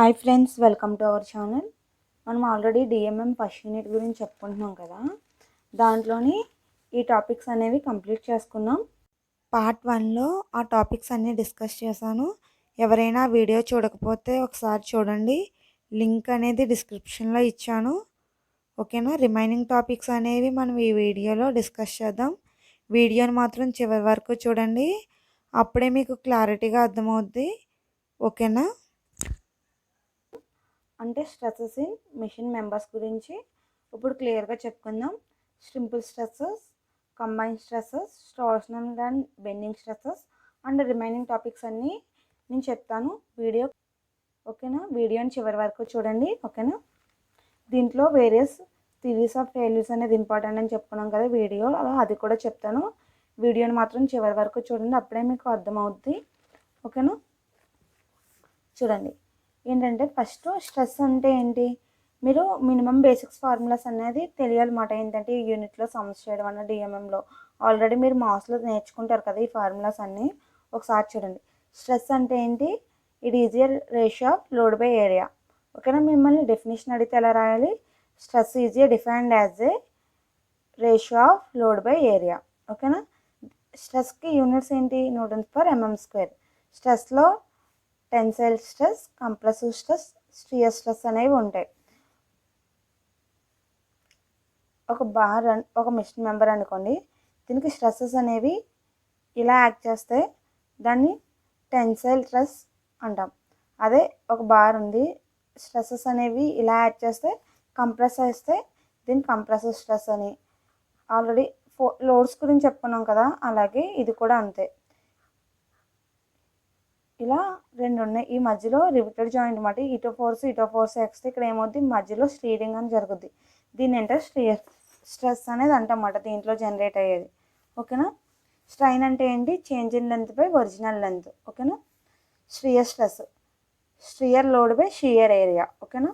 Hi friends, welcome to our channel. మనం already DMM first unit గురించి చెప్పుకుంటున్నాం కదా. దాంట్లోని ఈ టాపిక్స్ అనేవి కంప్లీట్ చేసుకున్నాం. పార్ట్ 1లో ఆ టాపిక్స్ అన్నీ డిస్కస్ చేశాను. ఎవరైనా వీడియో చూడకపోతే ఒకసారి చూడండి, లింక్ అనేది డిస్క్రిప్షన్లో ఇచ్చాను. ఓకేనా. రిమైనింగ్ టాపిక్స్ అనేవి మనం ఈ వీడియోలో డిస్కస్ చేద్దాం. వీడియోని మాత్రం చివరి వరకు చూడండి, అప్పుడే మీకు క్లారిటీగా అర్థమవుద్ది. ఓకేనా. అంటే స్ట్రెసెస్ ఇన్ మిషన్ మెంబర్స్ గురించి ఇప్పుడు క్లియర్గా చెప్పుకుందాం. Simple stresses, combine stresses, torsional and bending stresses and remaining topics అన్నీ నేను చెప్తాను వీడియో. ఓకేనా. వీడియోని చివరి వరకు చూడండి. ఓకేనా. దీంట్లో వేరియస్ థియరీస్ ఆఫ్ ఫెయిల్యూర్స్ అనేది ఇంపార్టెంట్ అని చెప్పుకున్నాం కదా వీడియో, అలా అది కూడా చెప్తాను. వీడియోని మాత్రం చివరి వరకు చూడండి, అప్పుడే మీకు అర్థమవుద్ది. ఓకేనా. చూడండి, ఏంటంటే ఫస్ట్ స్ట్రెస్ అంటే ఏంటి, మీరు మినిమం బేసిక్స్ ఫార్ములాస్ అనేది తెలియాలన్నమాట. ఏంటంటే ఈ యూనిట్లో సమ్స్ చేయడం అన్న డిఎంఎంలో ఆల్రెడీ మీరు మాస్లో నేర్చుకుంటారు కదా ఈ ఫార్ములాస్ అన్నీ. ఒకసారి చూడండి. స్ట్రెస్ అంటే ఏంటి, it is a ratio of load by area. ఓకేనా. మిమ్మల్ని డెఫినేషన్ అడిగితే ఎలా రాయాలి, stress is a defined as a ratio of load by area. ఓకేనా. స్ట్రెస్కి యూనిట్స్ ఏంటి, న్యూటన్స్ పర్ ఎంఎం స్క్వేర్. స్ట్రెస్లో tensile stress, compressive stress, shear stress అనేవి ఉంటాయి. ఒక మిషన్ మెంబర్ అనుకోండి, దీనికి స్ట్రెస్సెస్ అనేవి ఇలా యాక్ట్ చేస్తే దాన్ని టెన్సైల్ స్ట్రెస్ అంటాం. అదే ఒక బార్ ఉంది, స్ట్రెస్సెస్ అనేవి ఇలా యాక్ట్ చేస్తే కంప్రెస్ చేస్తే దీన్ని కంప్రెసివ్ స్ట్రెస్ అని. ఆల్రెడీ లోడ్స్ గురించి చెప్పుకున్నాం కదా, అలాగే ఇది కూడా అంతే. ఇలా రెండు ఉన్నాయి. ఈ మధ్యలో రివిటెడ్ జాయింట్ అన్నమాట. ఇటో ఫోర్స్ ఎక్స్తే ఇక్కడ ఏమవుద్ది, మధ్యలో స్టీరింగ్ అని జరుగుద్ది. దీని అంటే స్ట్రెస్ అనేది అంటమాట దీంట్లో జనరేట్ అయ్యేది. ఓకేనా. స్ట్రైన్ అంటే ఏంటి, change in length by original length. ఓకేనా. Shear stress, shear load by shear area. ఓకేనా.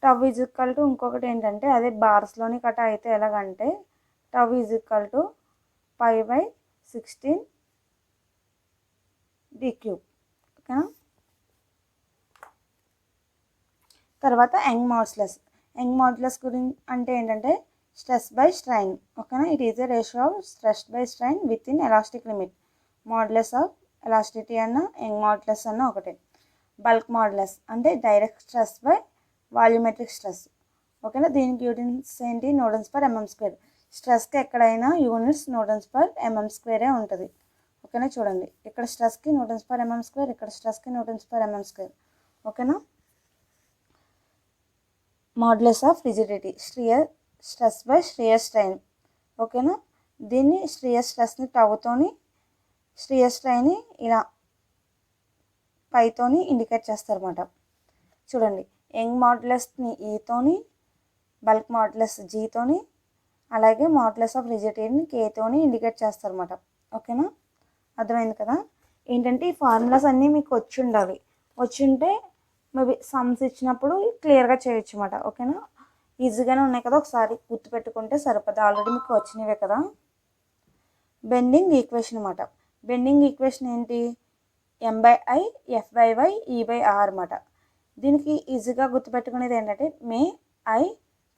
టవ్ ఈజ్ ఈక్వల్ టు ఇంకొకటి ఏంటంటే, అదే బార్స్లోని కట అయితే ఎలాగంటే tau is equal to π/16 d³. ఓకేనా. తర్వాత యంగ్ మాడ్యులస్ గురించి అంటే ఏంటంటే స్ట్రెస్ బై స్ట్రైన్. ఓకేనా. It is a ratio of stress by strain with in elastic limit. Modulus of elasticity అన్న యంగ్ మాడ్యులస్ అన్న ఒకటే. బల్క్ మాడ్యులస్ అంటే direct stress by volumetric stress. ఓకేనా. దీనికి యూనిట్స్ ఏంటి, న్యూటన్స్ పర్ ఎంఎం స్క్వేర్. స్ట్రెస్కి ఎక్కడైనా units Newton's per MM స్క్వేరే ఉంటుంది. ఓకేనా. చూడండి, ఇక్కడ స్ట్రెస్కి న్యూటన్స్ పర్ ఎంఎం స్క్వేర్, ఇక్కడ స్ట్రెస్కి న్యూటన్స్ పర్ ఎంఎం స్క్వేర్. ఓకేనా. Modulus of rigidity, stress by shear strain. ఓకేనా. దీన్ని షియర్ స్ట్రెస్ని టవ్తోని, షియర్ స్ట్రైన్ని ఇలా పైతోని ఇండికేట్ చేస్తారన్నమాట. చూడండి, యంగ్ మాడ్యులస్ని ఈతోని, బల్క్ మాడ్యులస్ జీతోని, అలాగే మాడ్యులస్ ఆఫ్ రిజిడిటీని కేతోని ఇండికేట్ చేస్తారన్నమాట. ఓకేనా. అర్థమైంది కదా. ఏంటంటే ఈ ఫార్ములాస్ అన్నీ మీకు వచ్చి ఉండాలి. వచ్చి ఉంటే మేబీ సమ్స్ ఇచ్చినప్పుడు క్లియర్గా చేయొచ్చు అన్నమాట. ఓకేనా. ఈజీగానే ఉన్నాయి కదా, ఒకసారి గుర్తుపెట్టుకుంటే సరిపోతుంది. ఆల్రెడీ మీకు వచ్చినవే కదా. బెండింగ్ ఈక్వేషన్ అన్నమాట. బెండింగ్ ఈక్వేషన్ ఏంటి, m/i f/y e/r అన్నమాట. దీనికి ఈజీగా గుర్తుపెట్టుకునేది ఏంటంటే may I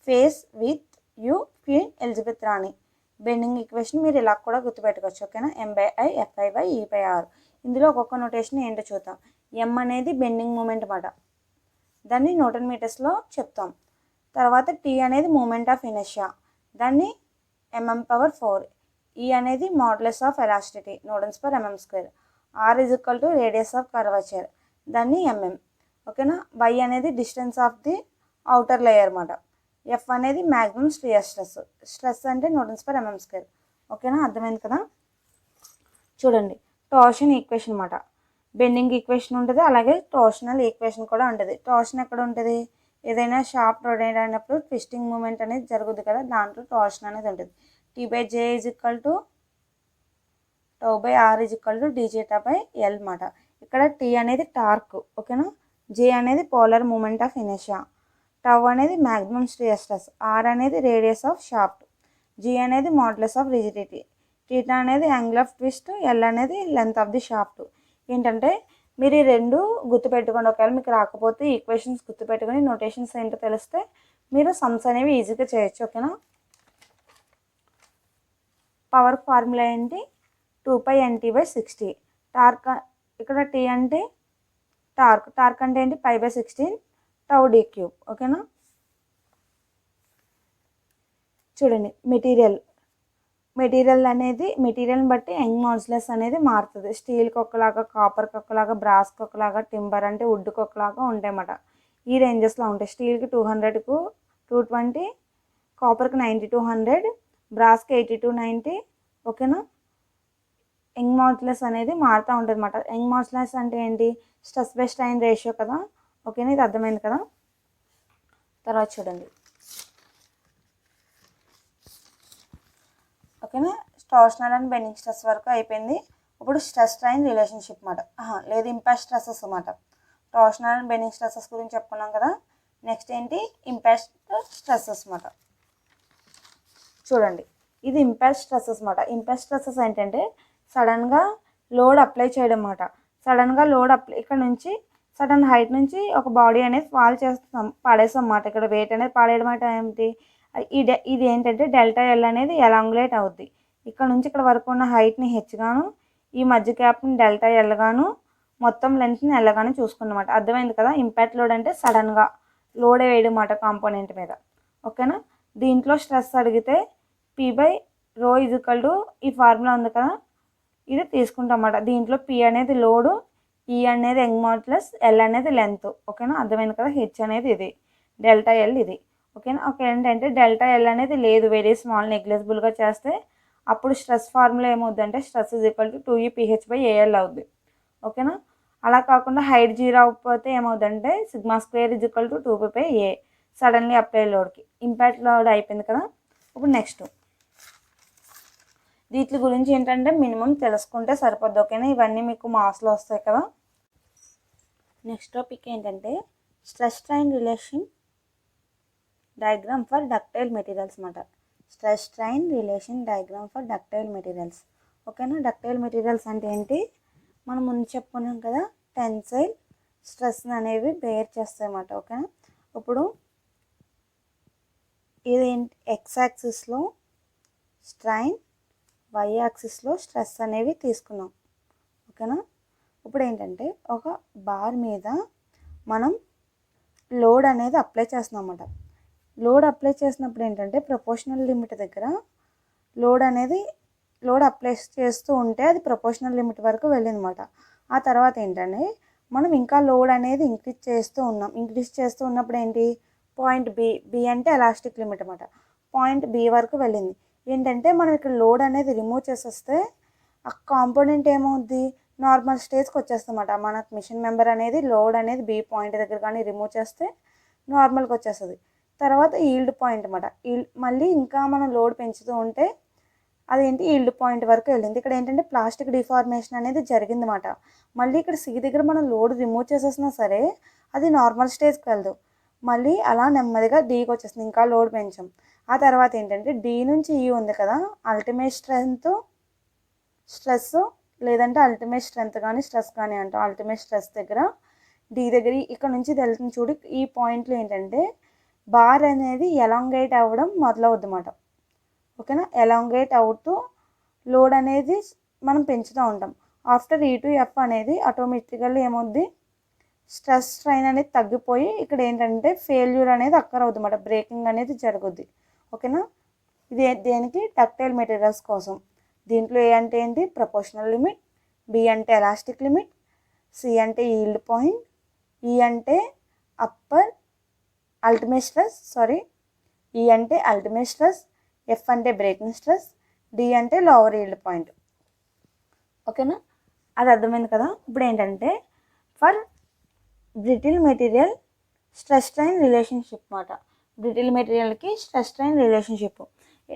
face with you queen Elizabeth Rani. Bending equation మీరు ఇలా కూడా గుర్తుపెట్టుకోవచ్చు. ఓకేనా. m/i f/y e/r. ఇందులో ఒక్కొక్క నోటేషన్ ఏంటో చూద్దాం. m అనేది బెండింగ్ మూమెంట్ అన్నమాట, దాన్ని న్యూటన్ మీటర్స్లో చెప్తాం. తర్వాత t అనేది మూమెంట్ ఆఫ్ ఇనర్షియా, దాన్ని mm/4. e అనేది modulus of elasticity, newtons per mm square. r is equal to radius of curvature, దాన్ని mm. ఓకేనా. y అనేది distance of the outer layer అన్నమాట. f అనేది మ్యాక్సిమం షియర్ స్ట్రెస్ అంటే newtons per mm square. ఓకేనా. అర్థమైంది కదా. చూడండి, టోర్షన్ ఈక్వేషన్ అన్నమాట. బెండింగ్ ఈక్వేషన్ ఉంటుంది, అలాగే టోర్షనల్ ఈక్వేషన్ కూడా ఉంటుంది. టోర్షన్ ఎక్కడ ఉంటుంది, ఏదైనా షార్ప్ రొటేట్ అయినప్పుడు ట్విస్టింగ్ మూమెంట్ అనేది జరుగుతుంది కదా, దాంట్లో టోర్షన్ అనేది ఉంటుంది. t/j is equal to τ/r is equal to dθ/l అన్నమాట. ఇక్కడ t అనేది టార్క్. ఓకేనా. j అనేది polar moment of inertia, tau అనేది మ్యాక్సిమం షియర్ స్ట్రెస్, r అనేది రేడియస్ ఆఫ్ షాఫ్ట్, g అనేది మాడ్యులస్ ఆఫ్ రిజిడిటీ, θ అనేది యాంగిల్ ఆఫ్ ట్విస్ట్, l అనేది లెంత్ ఆఫ్ ది షాఫ్ట్. ఏంటంటే మీరు ఈ రెండు గుర్తుపెట్టుకోండి. ఒకవేళ మీకు రాకపోతే ఈక్వేషన్స్ గుర్తుపెట్టుకొని నోటేషన్స్ ఏంటో తెలిస్తే మీరు సమ్స్ అనేవి ఈజీగా చేయొచ్చు. ఓకేనా. పవర్ ఫార్ములా ఏంటి? 2π/NT/60. టార్క్ ఇక్కడ టీ అంటే టార్క్ అంటే ఏంటి? π/16 τd3. ఓకేనా. చూడండి, మెటీరియల్ని బట్టి యంగ్ మాడ్యులస్ అనేది మారుతుంది. స్టీల్కి ఒకలాగా, కాపర్కి ఒకలాగా, బ్రాస్కి ఒకలాగా, టింబర్ అంటే వుడ్కి ఒకలాగా ఉంటాయన్నమాట. ఈ రేంజెస్లో ఉంటాయి. స్టీల్కి 200కు 220, కాపర్కి 90-100, బ్రాస్కి 80-90. ఓకేనా. యంగ్ మాడ్యులస్ అనేది మారుతూ ఉంటుంది అన్నమాట. యంగ్ మాడ్యులస్ అంటే ఏంటి? స్ట్రెస్ బై స్ట్రెయిన్ రేషియో కదా. ఓకేనా, ఇది అర్థమైంది కదా. తర్వాత చూడండి. ఓకేనా, టార్షనల్ అండ్ బెండింగ్ స్ట్రెస్ వరకు అయిపోయింది. ఇప్పుడు స్ట్రెస్ స్ట్రెయిన్ రిలేషన్షిప్ అన్నమాట. లేదు, ఇంపాక్ట్ స్ట్రెసెస్ అన్నమాట. టార్షనల్ అండ్ బెండింగ్ స్ట్రెసెస్ గురించి చెప్పుకున్నాం కదా. నెక్స్ట్ ఏంటి? ఇంపాక్ట్ స్ట్రెసెస్ అన్నమాట. చూడండి, ఇది ఇంపాక్ట్ స్ట్రెసెస్ అన్నమాట. ఇంపాక్ట్ స్ట్రెసెస్ ఏంటంటే సడన్గా లోడ్ అప్లై చేయడం అన్నమాట. సడన్గా లోడ్ ఇక్కడ నుంచి సడన్ హైట్ నుంచి ఒక బాడీ అనేది ఫాల్ చేస్తాం, పడేస్తాం అన్నమాట. ఇక్కడ వెయిట్ అనేది పడేయడం అంటే ఏంటి? ఇది ఏంటంటే ΔL అనేది ఎలాంగులేట్ అవుద్ది. ఇక్కడ నుంచి ఇక్కడ వరకు ఉన్న హైట్ని హెచ్ గాను, ఈ మధ్య గ్యాప్ని ΔL గాను, మొత్తం లెంత్ని L గాను చూసుకున్నమాట. అర్థమైంది కదా. ఇంపాక్ట్ లోడ్ అంటే సడన్గా లోడ్ వేయడం అన్నమాట కాంపోనెంట్ మీద. ఓకేనా. దీంట్లో స్ట్రెస్ అడిగితే P/ρ ఈ ఫార్ములా ఉంది కదా, ఇది తీసుకుంటాం అన్నమాట. దీంట్లో P అనేది లోడు, E అనేది యంగ్ మాడ్యులస్, L అనేది లెంత్. ఓకేనా, అర్థమైంది కదా. హెచ్ అనేది ఇది, ΔL ఇది. ఓకేనా. ఓకే, ఏంటంటే ΔL అనేది లేదు, వెరీ స్మాల్, నెగ్లెజిబుల్గా చేస్తే అప్పుడు స్ట్రెస్ ఫార్ములా ఏమవుద్దంటే స్ట్రెస్ =2EPH/AL అవుద్ది. ఓకేనా. అలా కాకుండా హైట్ 0 అవ్వకపోతే ఏమవుతుందంటే σ² 2π/A సడన్లీ అప్లై లోడ్కి. ఇంపాక్ట్ లోడ్ అయిపోయింది కదా. ఇప్పుడు నెక్స్ట్ వీటి గురించి ఏంటంటే మినిమం తెలుసుకుంటే సరిపోద్ది. ఓకేనా, ఇవన్నీ మీకు మార్క్స్లో వస్తాయి కదా. నెక్స్ట్ టాపిక్ ఏంటంటే stress strain relation diagram for ductile materials అన్నమాట. Stress strain relation diagram for ductile materials. ఓకేనా. డక్టైల్ మెటీరియల్స్ అంటే ఏంటి? మనం ముందు చెప్పుకున్నాం కదా, టెన్సైల్ స్ట్రెస్ అనేవి బేర్ చేస్తాయి అన్నమాట. ఓకేనా. ఇప్పుడు ఇదేంటి? ఎక్స్ యాక్సిస్లో స్ట్రెయిన్, వై యాక్సిస్లో స్ట్రెస్ అనేవి తీసుకున్నాం. ఓకేనా. ఇప్పుడు ఏంటంటే ఒక బార్ మీద మనం లోడ్ అనేది అప్లై చేస్తున్నాం అన్నమాట. లోడ్ అప్లై చేసినప్పుడు ఏంటంటే ప్రపోర్షనల్ లిమిట్ దగ్గర లోడ్ అప్లై చేస్తూ ఉంటే అది ప్రపోర్షనల్ లిమిట్ వరకు వెళ్ళిందన్నమాట. ఆ తర్వాత ఏంటంటే మనం ఇంకా లోడ్ అనేది ఇంక్రీజ్ చేస్తూ ఉన్నప్పుడు ఏంటి? పాయింట్ బి అంటే ఎలాస్టిక్ లిమిట్ అన్నమాట. పాయింట్ బి వరకు వెళ్ళింది. ఏంటంటే మనం ఇక్కడ లోడ్ అనేది రిమూవ్ చేసేస్తే ఆ కాంపోనెంట్ ఏమవుద్ది? నార్మల్ స్టేజ్కి వచ్చేస్తుందన్నమాట. మనకు మిషన్ మెంబర్ అనేది లోడ్ అనేది బి పాయింట్ దగ్గర కానీ రిమూవ్ చేస్తే నార్మల్గా వచ్చేస్తుంది. తర్వాత ఈల్డ్ పాయింట్ అన్నమాట. మళ్ళీ ఇంకా మనం లోడ్ పెంచుతూ ఉంటే అదేంటి? ఈల్డ్ పాయింట్ వరకు వెళ్ళింది. ఇక్కడ ఏంటంటే ప్లాస్టిక్ డిఫార్మేషన్ అనేది జరిగిందన్నమాట. మళ్ళీ ఇక్కడ సి దగ్గర మనం లోడ్ రిమూవ్ చేసేసినా సరే అది నార్మల్ స్టేజ్కి వెళ్దు, మళ్ళీ అలా నెమ్మదిగా డీకి వచ్చేస్తుంది. ఇంకా లోడ్ పెంచాం. ఆ తర్వాత ఏంటంటే డి నుంచి ఈ ఉంది కదా, అల్టిమేట్ స్ట్రెస్ లేదంటే అల్టిమేట్ స్ట్రెంత్ కానీ స్ట్రెస్ కానీ అంటాం. అల్టిమేట్ స్ట్రెస్ దగ్గర డి దగ్గర ఇక్కడ నుంచి వెళ్తుంది చూడు. ఈ పాయింట్లో ఏంటంటే బార్ అనేది ఎలాంగేట్ అవ్వడం మొదలవుద్ది అన్నమాట. ఓకేనా. ఎలాంగేట్ అవుతూ లోడ్ అనేది మనం పెంచుతూ ఉంటాం. ఆఫ్టర్ E/F అనేది ఆటోమేటికల్లీ ఏమవుద్ది? స్ట్రెస్ స్ట్రెయిన్ అనేది తగ్గిపోయి ఇక్కడ ఏంటంటే ఫెయిల్యూర్ అనేది అక్కర్ అవుతుంది అన్నమాట. బ్రేకింగ్ అనేది జరుగుద్ది. ఓకేనా. ఇది దేనికి? డక్టైల్ మెటీరియల్స్ కోసం. దీంట్లో ఏ అంటే ఏంటి? ప్రపోర్షనల్ లిమిట్, బి అంటే ఎలాస్టిక్ లిమిట్, సి అంటే ఈల్డ్ పాయింట్, ఈ అంటే అప్పర్ అల్టిమేట్ స్ట్రెస్, ఈ అంటే అల్టిమేట్ స్ట్రెస్, ఎఫ్ అంటే బ్రేకింగ్ స్ట్రెస్, డి అంటే లోవర్ ఈల్డ్ పాయింట్. ఓకేనా, అది అర్థమైంది కదా. ఇప్పుడు ఏంటంటే for brittle material stress strain relationship అన్నమాట. బ్రిటిల్ మెటీరియల్కి stress strain relationship.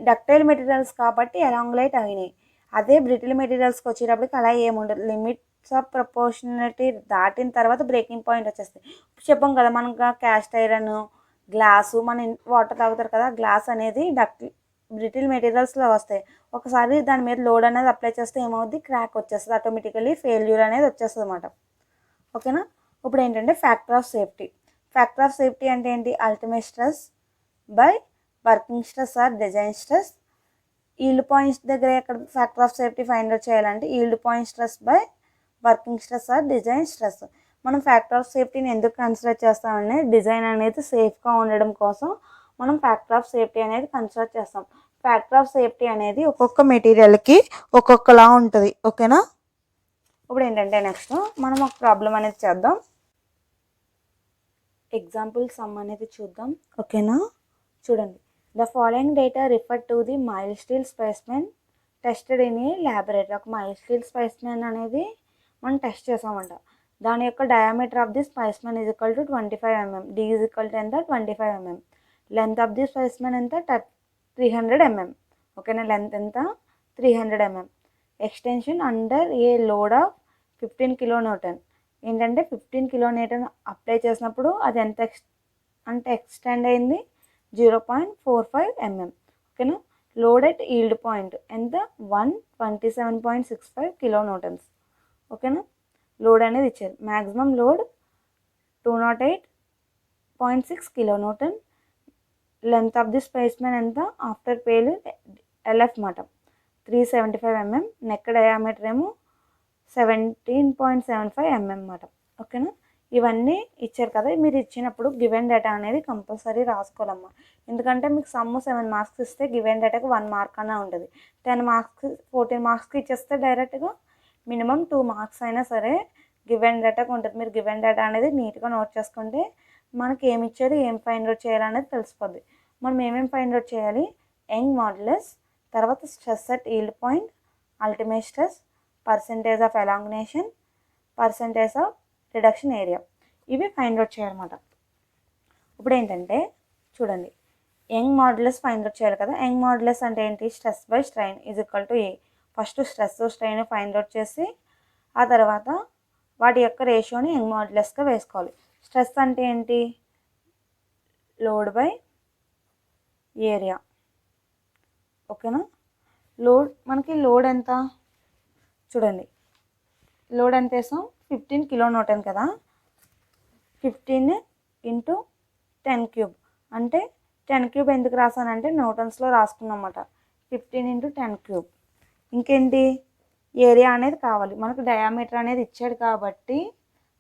Ductile materials కాబట్టి ఎలాంగులేట్ అయినాయి. అదే బ్రిటిల్ మెటీరియల్స్కి వచ్చేటప్పటికి అలా ఏముండదు. లిమిట్స్ ఆఫ్ ప్రపోర్షనాలిటీ దాటిన తర్వాత బ్రేకింగ్ పాయింట్ వచ్చేస్తాయి. చెప్పాం కదా మనం క్యాస్ట్ ఐరన్, గ్లాసు, మన వాటర్ తాగుతారు కదా, గ్లాస్ అనేది బ్రిటిల్ మెటీరియల్స్లో వస్తాయి. ఒకసారి దాని మీద లోడ్ అనేది అప్లై చేస్తే ఏమవుద్ది? క్రాక్ వచ్చేస్తుంది. ఆటోమేటికల్లీ ఫెయిల్యూర్ అనేది వచ్చేస్తుంది అన్నమాట. ఓకేనా. ఇప్పుడు ఏంటంటే factor of safety. Factor of safety అంటే ఏంటి? Ultimate stress by working stress or design stress. Yield points దగ్గర ఎక్కడ factor of safety find out చేయాలంటే yield point stress by working stress or design stress. మనం ఫ్యాక్టర్ ఆఫ్ సేఫ్టీని ఎందుకు consider చేస్తామంటే design అనేది సేఫ్గా ఉండడం కోసం మనం ఫ్యాక్టర్ ఆఫ్ సేఫ్టీ అనేది కన్సిడర్ చేస్తాం. ఫ్యాక్టర్ ఆఫ్ సేఫ్టీ అనేది ఒక్కొక్క మెటీరియల్కి ఒక్కొక్కలా ఉంటుంది. ఓకేనా. ఇప్పుడు ఏంటంటే నెక్స్ట్ మనం ఒక ప్రాబ్లం అనేది చేద్దాం. ఎగ్జాంపుల్ సమ్ అనేది చూద్దాం. ఓకేనా. చూడండి. The following data refer to the mild steel specimen tested in a laboratory. ఒక మైల్డ్ స్టీల్ స్పెసిమెన్ అనేది మనం టెస్ట్ చేసామంట. దాని యొక్క diameter of the specimen is equal to 25 mm. D is equal to ఎంత? 25 mm. Length of the specimen ఎంత? 300 mm. ఓకేనా. Length ఎంత? 300 mm. Extension under a load of 15 kN. ఏంటంటే 15 kN అప్లై చేసినప్పుడు అది ఎంత అంటే ఎక్స్టెండ్ అయింది? 0.45 mm. ఓకేనా. లోడ్ ఎట్ ఈల్డ్ పాయింట్ ఎంత? 127.65 kN. ఓకేనా. లోడ్ అనేది ఇచ్చారు. Maximum load 208.6 kN. Length of the specimen ఎంత? ఆఫ్టర్ పేలు ఎల్ఎఫ్ మాట 375 mm. నెక్ డయామీటర్ ఏమో 17.75 mm మాట. ఓకేనా. ఇవన్నీ ఇచ్చారు కదా. మీరు ఇచ్చినప్పుడు గివెన్ డేటా అనేది కంపల్సరీ రాసుకోవాలమ్మా. ఎందుకంటే మీకు సమ్ 7 మార్క్స్ ఇస్తే గివెన్ డేటాకి 1 మార్క్ అన్నా ఉంటుంది. 10 మార్క్స్ 14 మార్క్స్కి ఇచ్చేస్తే డైరెక్ట్గా మినిమం 2 మార్క్స్ అయినా సరే గివెన్ డేటాకి ఉంటుంది. మీరు గివెన్ డేటా అనేది నీట్గా నోట్ చేసుకుంటే మనకి ఏమి ఇచ్చారు, ఏం ఫైండ్ అవుట్ చేయాలనేది తెలిసిపోద్ది. మనం ఏమేమి ఫైండ్ అవుట్ చేయాలి? యంగ్ మాడ్యులస్, తర్వాత stress at yield point, ultimate stress, percentage of ఎలాంగ్నేషన్, percentage of reduction area. ఇవి ఫైండ్ అవుట్ చేయాలన్నమాట. ఇప్పుడు ఏంటంటే చూడండి, యంగ్ మాడ్యులస్ ఫైండ్ అవుట్ చేయాలి కదా. యంగ్ మాడ్యులస్ అంటే ఏంటి? Stress by strain is equal to A. First stress strain find out చేసి ఆ తర్వాత వాటి యొక్క రేషియోని యంగ్ మాడ్యులస్గా వేసుకోవాలి. స్ట్రెస్ అంటే ఏంటి? Load by area. ఓకేనా. లోడ్ మనకి లోడ్ ఎంత? చూడండి, లోడ్ ఎంత వేసాం? 15 kN కదా. 15 × 10³ అంటే 10³ ఎందుకు రాసానంటే న్యూటన్స్లో రాసుకున్నమాట. 15 × 10³. ఇంకేంటి? ఏరియా అనేది కావాలి మనకు. డయామీటర్ అనేది ఇచ్చాడు కాబట్టి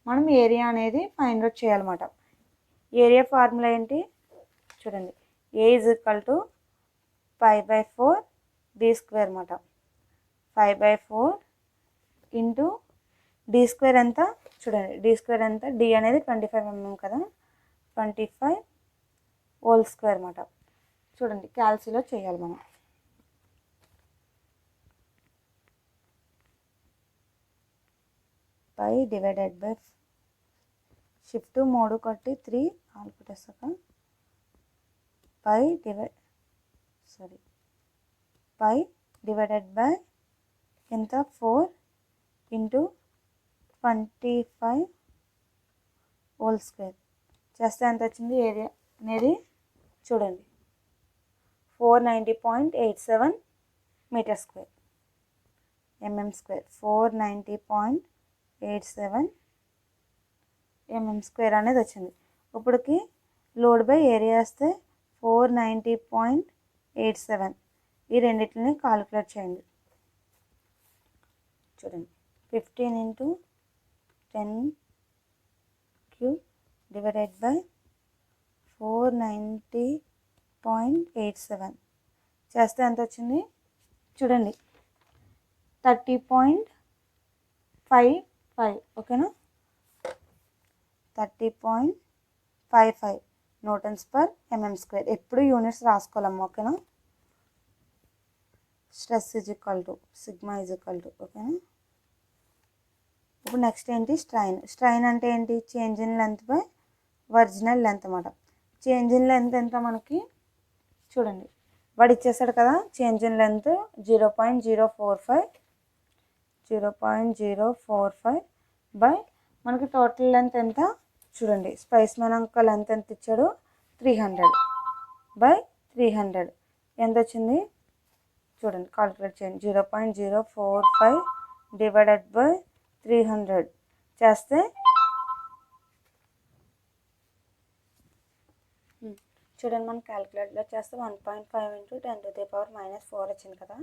మనం ఏరియా అనేది ఫైండ్ అవుట్ చేయాలన్నమాట. ఏరియా ఫార్ములా ఏంటి? చూడండి, ఏ ఈజ్ ఈక్వల్ టు π/4 d² అన్నమాట. 5/4 ఇంటూ d² ఎంత? చూడండి, d² ఎంత? d అనేది 25 mm కదా. 25 హోల్ స్క్వేర్ అన్నమాట. చూడండి, క్యాల్సిలో చేయాలి మనం. పై డివైడెడ్ బై షిఫ్ట్ 3 కొట్టి 3 4 పెట్టేసాక పై డివైడెడ్ బై ఎంత? 4 ఇంటూ 25 హోల్ స్క్వేర్ చేస్తే ఎంత వచ్చింది ఏరియా అనేది? చూడండి, 490.87 m². 490.87 mm² అనేది వచ్చింది. ఇప్పటికి లోడ్ బై ఏరియా వేస్తే 490.87. ఈ రెండింటిని కాలిక్యులేట్ చేయండి. చూడండి, 15 × 10³ డివైడెడ్ బై 490.87 చేస్తే ఎంత వచ్చింది? చూడండి, 30.55. ఓకేనా. 30.55 Nm². ఎప్పుడు యూనిట్స్ రాసుకోవాలమ్మా. ఓకేనా. Stress is equal to sigma is equal to. ఓకేనా. ఇప్పుడు నెక్స్ట్ ఏంటి? స్ట్రైన్. స్ట్రైన్ అంటే ఏంటి? Change in length by original length అన్నమాట. చేంజ్ ఇన్ లెంత్ ఎంత మనకి? చూడండి, వాడు ఇచ్చేసాడు కదా. చేంజ్ ఇన్ లెంత్ 0.045 బై మనకి టోటల్ లెంత్ ఎంత? చూడండి, స్పెసిమెన్ యొక్క లెంత్ ఎంత ఇచ్చాడు? 300 బై 300 ఎంత వచ్చింది? చూడండి, కాలిక్యులేట్ చేయండి. 0.045 డివైడెడ్ బై 300 చేస్తే చూడండి మనం క్యాలిక్యులేటర్లో చేస్తే 1.5 ఇంటూ 10⁻⁻4 వచ్చింది కదా.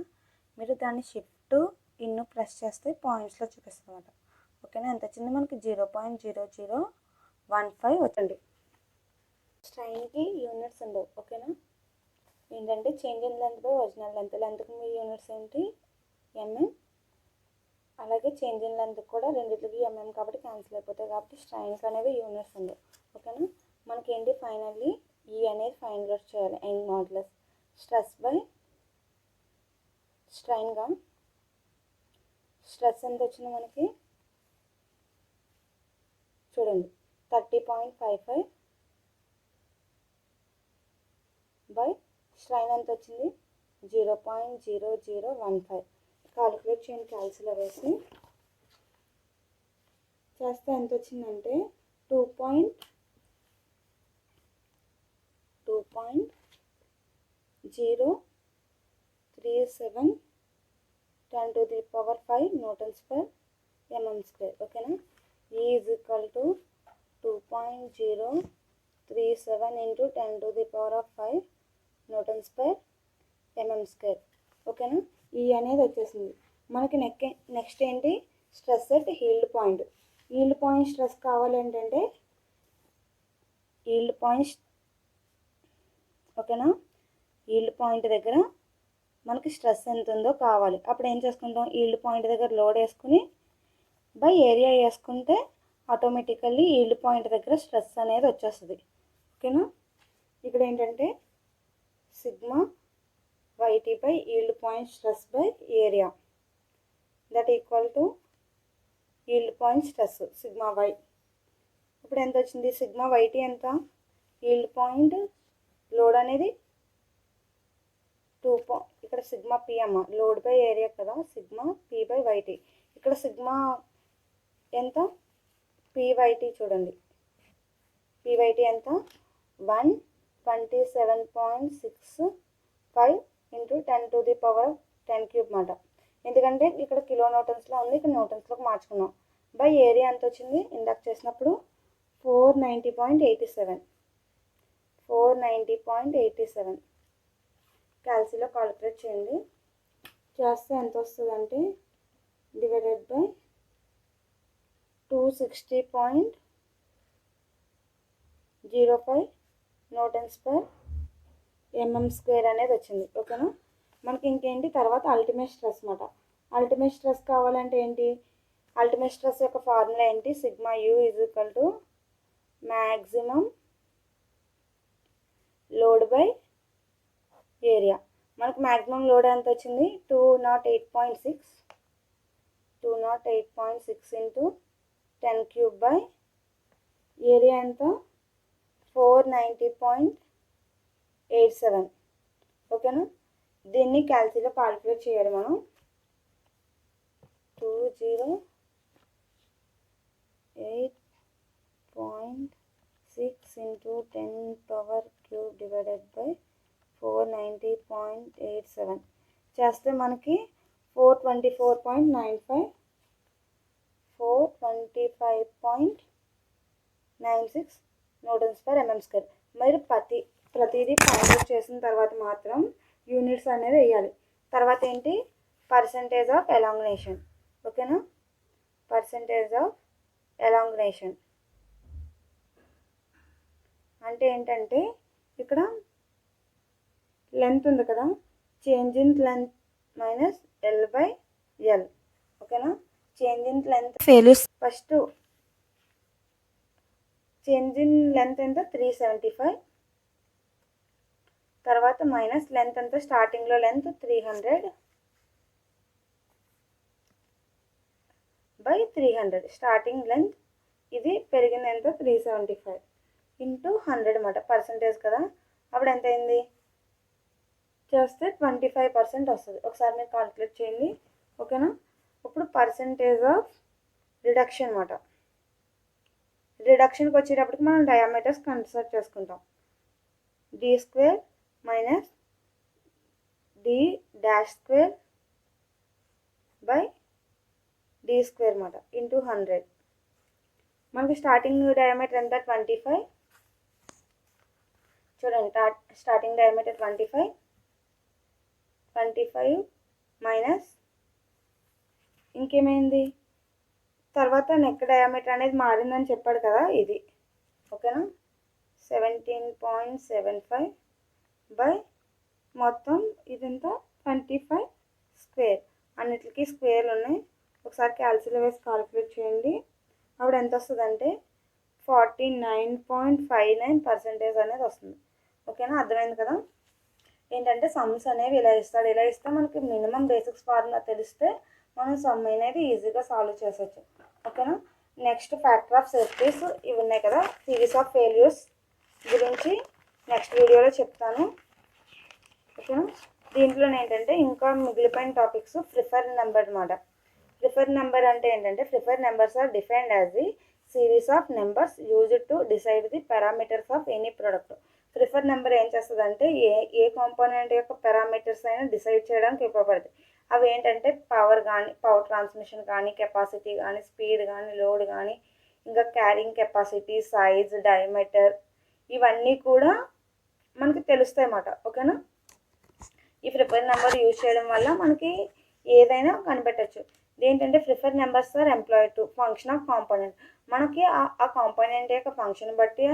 మీరు దాన్ని షిఫ్ట్ ఇన్ను ప్రెస్ చేస్తే పాయింట్స్లో చూపిస్తుంది అనమాట. ఓకేనా, ఎంత వచ్చింది మనకి 0.0015 వచ్చింది. స్ట్రైన్కి యూనిట్స్ ఉండవు. ఓకేనా, ఏంటంటే change in length by original length. లెంత్కి మీ యూనిట్స్ ఏంటి ఎంఎం, అలాగే చేంజ్ ఇన్ లెంత్ కూడా రెండింటికి ఎంఎం కాబట్టి క్యాన్సిల్ అయిపోతాయి. కాబట్టి స్ట్రైన్స్ అనేవి యూనిట్స్ ఉండవు. ఓకేనా, మనకి ఏంటి ఫైనల్లీ ఈ అనేది ఫైండ్ అవుట్ చేయాలి. యంగ్ మాడ్యులస్ స్ట్రెస్ బై స్ట్రైన్గా స్ట్రెస్ ఎంత వచ్చింది మనకి చూడండి 30.55 బై స్ట్రైన్ ఎంత వచ్చింది 0.0015. కాలిక్యులేట్ చేయండి క్యాల్సిలో వేసి చేస్తే ఎంత వచ్చిందంటే 2.037 10⁵ న్యూటన్స్ పర్ ఎంఎం స్క్వేర్. ఓకేనా, E is equal to 2.037 into 10⁵ newtons per mm square. ఓకేనా, ఈ అనేది వచ్చేసింది మనకి. నెక్స్ట్ ఏంటి stress at yield point. Yield point stress కావాలి ఏంటంటే హీల్డ్ పాయింట్. ఓకేనా, హీల్డ్ పాయింట్ దగ్గర మనకి స్ట్రెస్ ఎంత ఉందో కావాలి. అప్పుడు ఏం చేసుకుంటాం, హీల్డ్ పాయింట్ దగ్గర లోడ్ వేసుకుని బై ఏరియా వేసుకుంటే ఆటోమేటికల్లీ హీల్డ్ పాయింట్ దగ్గర స్ట్రెస్ అనేది వచ్చేస్తుంది. ఓకేనా, ఇక్కడ ఏంటంటే sigma YT by healed point stress by area that equal to healed point stress sigma why. ఇప్పుడు ఎంత వచ్చింది సిగ్మా వైటీ ఎంత, హీల్డ్ పాయింట్ లోడ్ అనేది ఇక్కడ సిగ్మా పి అమ్మ లోడ్ బై ఏరియా కదా, సిగ్మా పి బై వైటీ. ఇక్కడ సిగ్మా ఎంత పివైటీ చూడండి, పివైటీ ఎంత 127.65 ఇంటూ 10⁻10³ మాట. ఎందుకంటే ఇక్కడ కిలో న్యూటన్స్లో ఉంది, ఇక్కడ న్యూటన్స్లోకి మార్చుకున్నాం. బై ఏరియా ఎంత వచ్చింది ఇందాక చేసినప్పుడు 490.87 క్యాల్సిలో కాలిక్యులేట్ చేయండి. చేస్తే ఎంత వస్తుందంటే divided by 260.05 newtons per mm square అనేది వచ్చింది. ఓకేనా, మనకి ఇంకేంటి తర్వాత అల్టిమేట్ స్ట్రెస్ మాట. అల్టిమేట్ స్ట్రెస్ కావాలంటే ఏంటి, అల్టిమేట్ స్ట్రెస్ యొక్క ఫార్ములా ఏంటి, sigma u is equal to maximum load by area. మనకు మ్యాక్సిమం లోడ్ ఎంత వచ్చింది 208.6 ఇంటూ 10³ బై ఏరియా ఎంత 490.87. ఓకేనా, దీన్ని క్యాల్సిలో కాలిక్యులేట్ చేయాలి మనం. 208.6 ఇంటూ 10³ డివైడెడ్ బై 490.87 చేస్తే మనకి 425.96 న్యూటన్స్ పర్ ఎంఎం స్క్వేర్. మీరు ప్రతిదీ ఫైండ్ అవుట్ చేసిన తర్వాత మాత్రం యూనిట్స్ అనేది వేయాలి. తర్వాత ఏంటి పర్సంటేజ్ ఆఫ్ ఎలాంగ్నేషన్. ఓకేనా, పర్సంటేజ్ ఆఫ్ ఎలాంగ్నేషన్ అంటే ఏంటంటే ఇక్కడ లెంత్ ఉంది కదా, change in length minus L/L. ఓకేనా, change in length first change in length ఎంత 375, తర్వాత మైనస్ లెంత్ ఎంత స్టార్టింగ్లో లెంత్ 300 బై 300 స్టార్టింగ్ లెంత్, ఇది పెరిగింది ఎంత 375 ఇంటూ 100 అన్నమాట. పర్సంటేజ్ కదా, అప్పుడు ఎంత అయింది చేస్తే 25% వస్తుంది. ఒకసారి మీరు కాలిక్యులేట్ చేయండి. ఓకేనా, ఇప్పుడు పర్సంటేజ్ ఆఫ్ రిడక్షన్ అన్నమాట. రిడక్షన్కి వచ్చేటప్పటికి మనం డయామీటర్స్ కన్సిడర్ చేసుకుంటాం. d² minus d² by d² అన్నమాట ఇంటూ 100. మనకి స్టార్టింగ్ డయామీటర్ ఎంత 25, చూడండి, స్టార్టింగ్ డయామీటర్ 25 మైనస్ ఇంకేమైంది, తర్వాత నెక్ డయామీటర్ అనేది మారిందని చెప్పాడు కదా, ఇది ఓకేనా. 17.75 బై మొత్తం ఇదంతా 25 స్క్వేర్, అన్నిటికీ స్క్వేర్లు ఉన్నాయి. ఒకసారి క్యాల్సిలో వేసి కాలిక్యులేట్ చేయండి. అప్పుడు ఎంత వస్తుందంటే 49.59% అనేది వస్తుంది. ఓకేనా, అర్థమైంది కదా. ఏంటంటే సమ్స్ అనేవి ఇలా ఇస్తాడు, ఇలా ఇస్తే మనకి మినిమం బేసిక్స్ ఫార్ములా తెలిస్తే మనం సమ్ అనేది ఈజీగా సాల్వ్ చేసవచ్చు. ఓకేనా. నెక్స్ట్ ఫ్యాక్టర్ ఆఫ్ సేఫ్టీస్ ఇవి ఉన్నాయి కదా, సిరీస్ ఆఫ్ ఫెయిల్యూర్స్ గురించి నెక్స్ట్ వీడియోలో చెప్తాను. ఓకేనా. దీంట్లో ఏంటంటే ఇంకా మిగిలిపోయిన టాపిక్స్ ప్రిఫర్డ్ నెంబర్ అనమాట. ప్రిఫర్డ్ నెంబర్ అంటే ఏంటంటే preferred numbers are defined as the series of numbers used to decide the parameters of any product. Preferred number ఏం చేస్తుందంటే ఏ కాంపోనెంట్ యొక్క పారామీటర్స్ అయినా డిసైడ్ చేయడానికి ఉపయోగపడుతుంది. అవి ఏంటంటే పవర్ ట్రాన్స్మిషన్ కానీ, కెపాసిటీ కానీ, స్పీడ్ కానీ, లోడ్ కానీ, ఇంకా క్యారింగ్ కెపాసిటీ, సైజ్, డయామీటర్, ఇవన్నీ కూడా మనకి తెలుస్తాయి అన్నమాట. ఓకేనా. ఈ ప్రిఫర్డ్ నెంబర్ యూజ్ చేయడం వల్ల మనకి ఏదైనా కనిపెట్టచ్చు. ఏంటంటే preferred numbers are employed to function of component. మనకి ఆ కాంపోనెంట్ యొక్క ఫంక్షన్ బట్టి,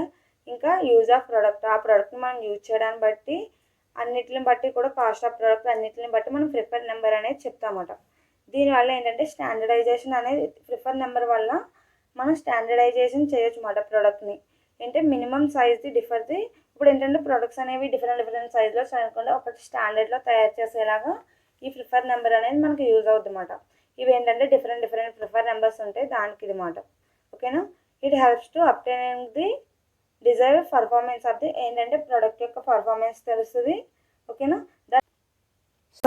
ఇంకా యూజ్ ఆఫ్ ప్రోడక్ట్, ఆ ప్రోడక్ట్ని మనం యూజ్ చేయడాన్ని బట్టి, అన్నిటిని బట్టి కూడా కాస్ట్ ఆఫ్ ప్రోడక్ట్ అన్నిటిని బట్టి మనం ప్రిఫర్డ్ నెంబర్ అనేది చెప్తామన్నమాట. దీనివల్ల ఏంటంటే స్టాండర్డైజేషన్ అనేది ప్రిఫర్డ్ నెంబర్ వల్ల మనం స్టాండర్డైజేషన్ చేయొచ్చు అన్నమాట ప్రోడక్ట్ని. అంటే మినిమం సైజ్ది డిఫర్ది. ఇప్పుడు ఏంటంటే ప్రొడక్ట్స్ అనేవి డిఫరెంట్ సైజ్లో చేయకుండా ఒకటి స్టాండర్డ్లో తయారు చేసేలాగా ఈ ప్రిఫర్ నెంబర్ అనేది మనకి యూజ్ అవుతుంది అన్నమాట. ఇవి ఏంటంటే డిఫరెంట్ ప్రిఫర్ నెంబర్స్ ఉంటాయి, దానికి ఇది మాట. ఓకేనా. It helps to obtaining the desired performance of the, ఏంటంటే ప్రోడక్ట్ యొక్క పర్ఫార్మెన్స్ తెలుస్తుంది. ఓకేనా.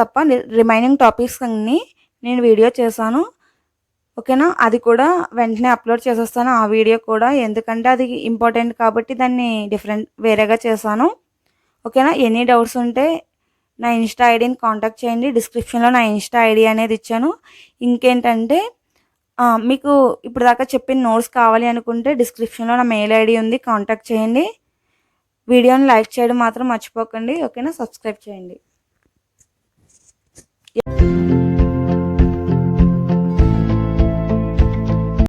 తప్ప రిమైనింగ్ టాపిక్స్ అన్నీ నేను వీడియో చేశాను. ఓకేనా. అది కూడా వెంటనే అప్లోడ్ చేసేస్తాను ఆ వీడియో కూడా, ఎందుకంటే అది ఇంపార్టెంట్ కాబట్టి దాన్ని వేరేగా చేశాను. ఓకేనా. ఎనీ డౌట్స్ ఉంటే నా ఇన్స్టా ఐడిని కాంటాక్ట్ చేయండి. డిస్క్రిప్షన్లో నా ఇన్స్టా ఐడి అనేది ఇచ్చాను. ఇంకేంటంటే మీకు ఇప్పుడు దాకా చెప్పిన నోట్స్ కావాలి అనుకుంటే డిస్క్రిప్షన్లో నా మెయిల్ ఐడి ఉంది, కాంటాక్ట్ చేయండి. వీడియోని లైక్ చేయడం మాత్రం మర్చిపోకండి. ఓకేనా. సబ్స్క్రైబ్ చేయండి.